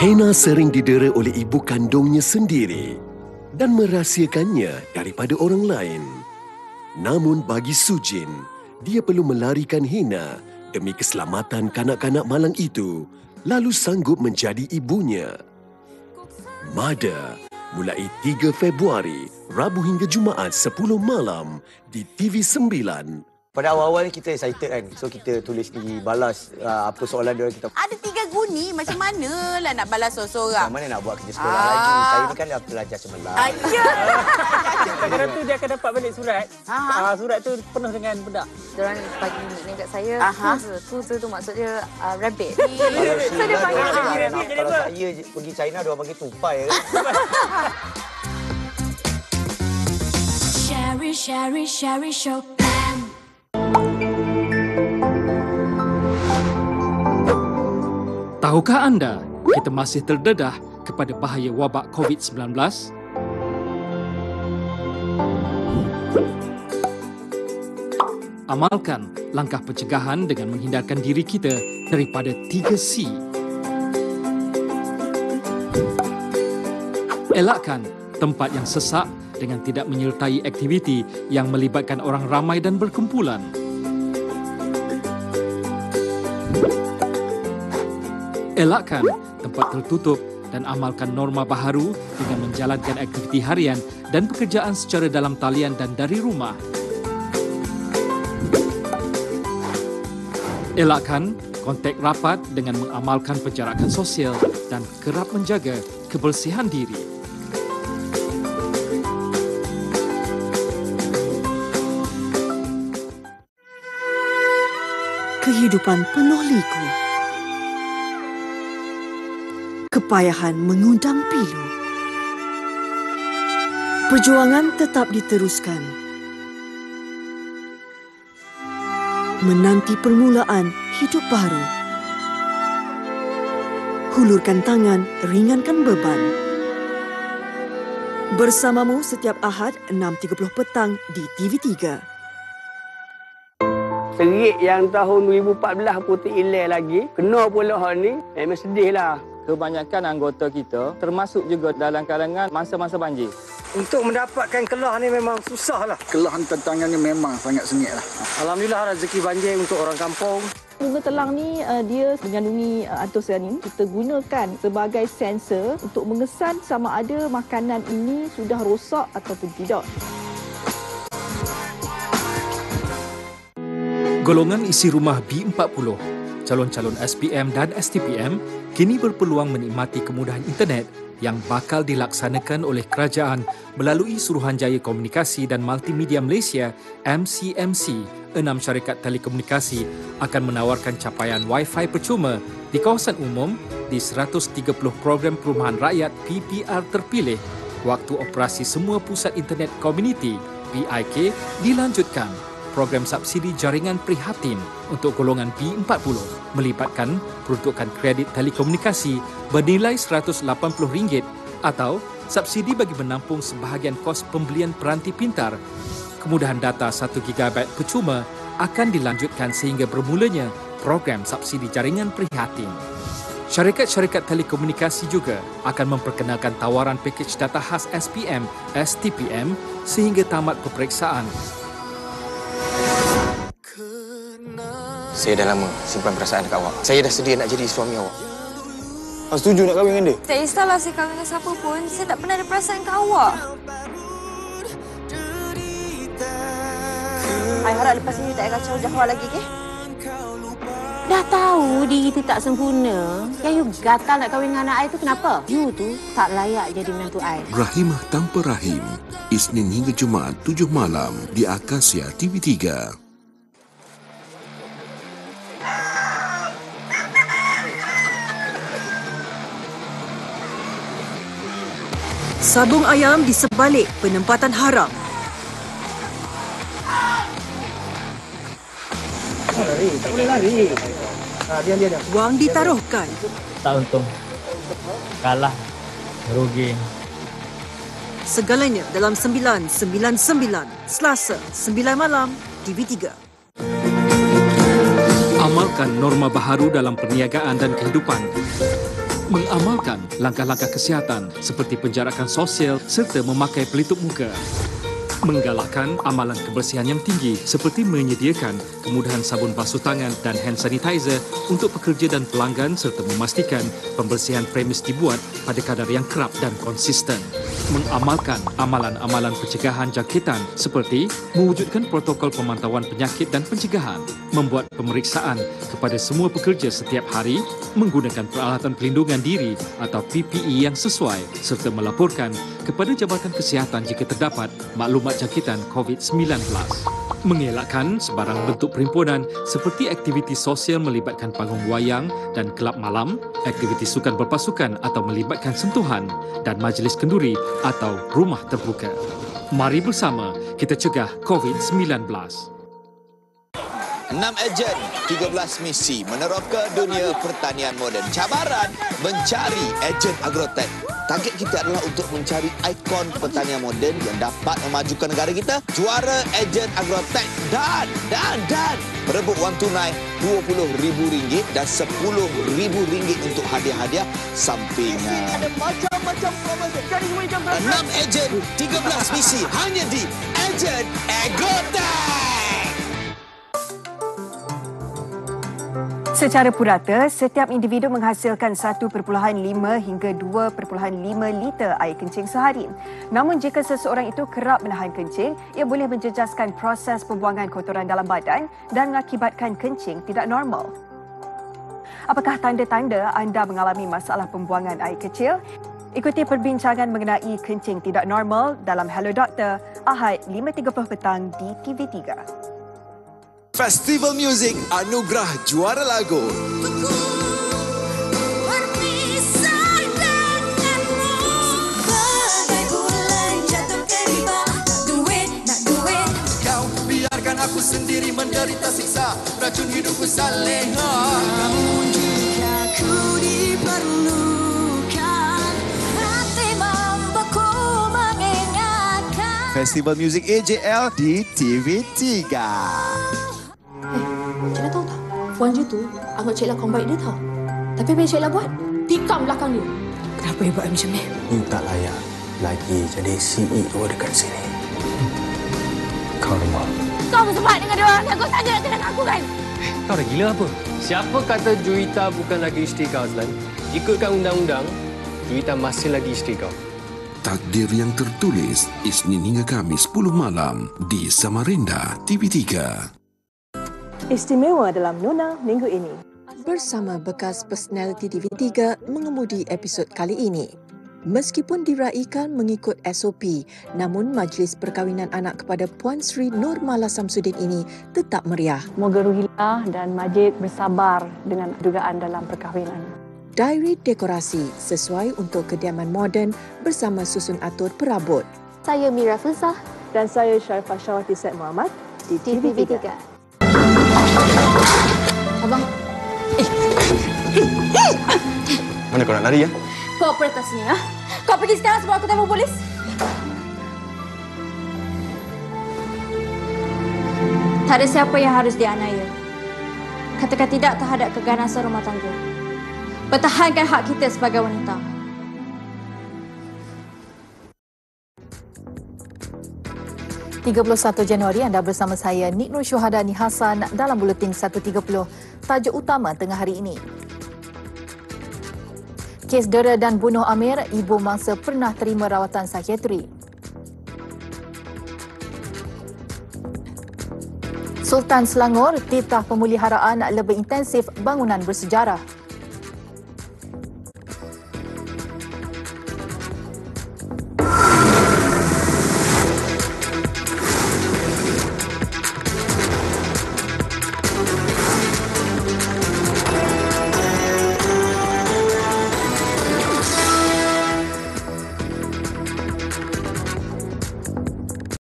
Hena sering didera oleh ibu kandungnya sendiri dan merahsiakannya daripada orang lain. Namun bagi Sujin, dia perlu melarikan Hena demi keselamatan kanak-kanak malang itu, lalu sanggup menjadi ibunya. Mada, mulai 3 Februari, Rabu hingga Jumaat 10 malam di TV9. Pada awal-awal ni kita excited kan. So kita tulis di balas apa soalan dia kita. Ada 3 guni, macam manalah nak balas seorang-seorang. Macam mana nak buat kerja sekolah lagi. Saya ni kan dah pelajar cemerlang. Ya. Kadang-kadang tu dia akan dapat balik surat. Surat tu penuh dengan budak. Diorang bagi nickname kat saya, Tuze tu maksudnya rabbit. So dia panggil kalau saya pergi China, diorang panggil tupai kan. Sherry Show. Tahukah anda, kita masih terdedah kepada bahaya wabak COVID-19? Amalkan langkah pencegahan dengan menghindarkan diri kita daripada 3C. Elakkan tempat yang sesak dengan tidak menyertai aktiviti yang melibatkan orang ramai dan berkumpulan. Elakkan tempat tertutup dan amalkan norma baharu dengan menjalankan aktiviti harian dan pekerjaan secara dalam talian dan dari rumah. Elakkan kontak rapat dengan mengamalkan penjarakan sosial dan kerap menjaga kebersihan diri. Kehidupan penuh liku. Kepayahan mengundang pilu. Perjuangan tetap diteruskan. Menanti permulaan hidup baru. Hulurkan tangan, ringankan beban. Bersamamu setiap Ahad 6.30 petang di TV3. Serik yang tahun 2014 pun terhilang lagi. Kena pula hal ni. Memang sedih lah. Kebanyakan anggota kita termasuk juga dalam kalangan masa-masa banjir. Untuk mendapatkan kelah ni memang susah lah. Kelah tantangan ni memang sangat sengit lah. Alhamdulillah rezeki banjir untuk orang kampung. Bunga telang ni dia mengandungi antosianin. Kita gunakan sebagai sensor untuk mengesan sama ada makanan ini sudah rosak ataupun tidak. Golongan isi rumah B40, calon-calon SPM dan STPM kini berpeluang menikmati kemudahan internet yang bakal dilaksanakan oleh kerajaan melalui Suruhanjaya Komunikasi dan Multimedia Malaysia MCMC. 6 syarikat telekomunikasi akan menawarkan capaian Wi-Fi percuma di kawasan umum di 130 program perumahan rakyat PPR terpilih. Waktu operasi semua pusat internet komuniti PIK dilanjutkan. Program subsidi jaringan prihatin untuk golongan B40 melibatkan peruntukan kredit telekomunikasi bernilai RM180 atau subsidi bagi menampung sebahagian kos pembelian peranti pintar. Kemudahan data 1 GB percuma akan dilanjutkan sehingga bermulanya program subsidi jaringan prihatin. Syarikat-syarikat telekomunikasi juga akan memperkenalkan tawaran pakej data khas SPM, STPM sehingga tamat peperiksaan. Saya dah lama simpan perasaan dekat awak. Saya dah sedia nak jadi suami awak. Awak setuju nak kahwin dengan dia? Tak kisahlah saya kahwin dengan siapa pun. Saya tak pernah ada perasaan ke awak. I harap lepas ini tak kacau Jahwa lagi, ke? Dah tahu diri tu tak sempurna. Yang you gatal nak kahwin dengan anak I tu kenapa? You tu tak layak jadi menantu I. Rahimah Tanpa Rahim, Isnin hingga Jumaat 7 malam di Akasia TV3. Sabung ayam di sebalik penempatan haram. Tak boleh lari. Diam. Wang ditaruhkan. Tak untung. Kalah. Merugi. Segalanya dalam 999 Selasa 9 malam TV3. Amalkan norma baharu dalam perniagaan dan kehidupan. Mengamalkan langkah-langkah kesihatan seperti penjarakan sosial serta memakai pelitup muka. Menggalakkan amalan kebersihan yang tinggi seperti menyediakan kemudahan sabun basuh tangan dan hand sanitizer untuk pekerja dan pelanggan serta memastikan pembersihan premis dibuat pada kadar yang kerap dan konsisten. Mengamalkan amalan-amalan pencegahan jangkitan seperti mewujudkan protokol pemantauan penyakit dan pencegahan, membuat pemeriksaan kepada semua pekerja setiap hari, menggunakan peralatan pelindungan diri atau PPE yang sesuai serta melaporkan kepada Jabatan Kesihatan jika terdapat maklumat jangkitan COVID-19. Mengelakkan sebarang bentuk perhimpunan seperti aktiviti sosial melibatkan panggung wayang dan kelab malam, aktiviti sukan berpasukan atau melibatkan sentuhan dan majlis kenduri atau rumah terbuka. Mari bersama kita cegah COVID-19. 6 ejen, 13 misi meneroka dunia pertanian moden. Cabaran mencari ejen agrotech. Target kita adalah untuk mencari ikon pertanian moden yang dapat memajukan negara kita. Juara ejen agrotech dan perebut wang tunai RM20,000 dan RM10,000 untuk hadiah-hadiah sampingan. Ada macam-macam promosi. 6 ejen, 13 misi hanya di Ejen Agrotech. Secara purata, setiap individu menghasilkan 1.5 hingga 2.5 liter air kencing sehari. Namun jika seseorang itu kerap menahan kencing, ia boleh menjejaskan proses pembuangan kotoran dalam badan dan mengakibatkan kencing tidak normal. Apakah tanda-tanda anda mengalami masalah pembuangan air kecil? Ikuti perbincangan mengenai kencing tidak normal dalam Hello Doktor, Ahad 5.30 petang di TV3. Festival Muzik Anugerah Juara Lagu. Kau biarkan aku sendiri menderita siksa, racun hidupku saleha. Namun jika ku diperlukan, hati mampuku mengingatkan. Festival Muzik AJL di TV3. Cik Lah tahu tak? Puan Ju tu anggap Cik Lah kawan baik dia tau. Tapi apa yang Cik Lah buat? Tikam belakang dia. Kenapa dia buat macam ni? You tak layak lagi jadi CEO dekat sini. Karma. Kau bersebat dengan dia orang. Kau saja nak kena aku kan? Kau dah gila apa? Siapa kata Juwita bukan lagi isteri kau, Azlan? Ikutkan undang-undang, Juwita masih lagi isteri kau. Takdir yang tertulis Isnin hingga Khamis 10 malam di Samarinda TV3. Istimewa dalam Nona minggu ini. Bersama bekas personaliti TV3 mengemudi episod kali ini. Meskipun diraikan mengikut SOP, namun majlis perkahwinan anak kepada Puan Sri Nurmala Samsudin ini tetap meriah. Moga Ruhilah dan Majid bersabar dengan dugaan dalam perkahwinan. Diary dekorasi sesuai untuk kediaman moden bersama susun atur perabot. Saya Mira Fuzah dan saya Sharifah Syawati Said Muhammad di TV3. Abang. Mana kau nak lari ya? Kau perintah sini ya. Kau pergi sekarang sebelum aku telefon polis. Tak ada siapa yang harus dianiaya. Katakan tidak terhadap keganasan rumah tangga. Pertahankan hak kita sebagai wanita. Januari anda bersama saya Nik Nur Syuhadani Hasan dalam Buletin 1.30. Tajuk utama tengah hari ini. Kes dera dan bunuh Amir, ibu mangsa pernah terima rawatan psikiatri. Sultan Selangor, titah pemuliharaan lebih intensif bangunan bersejarah.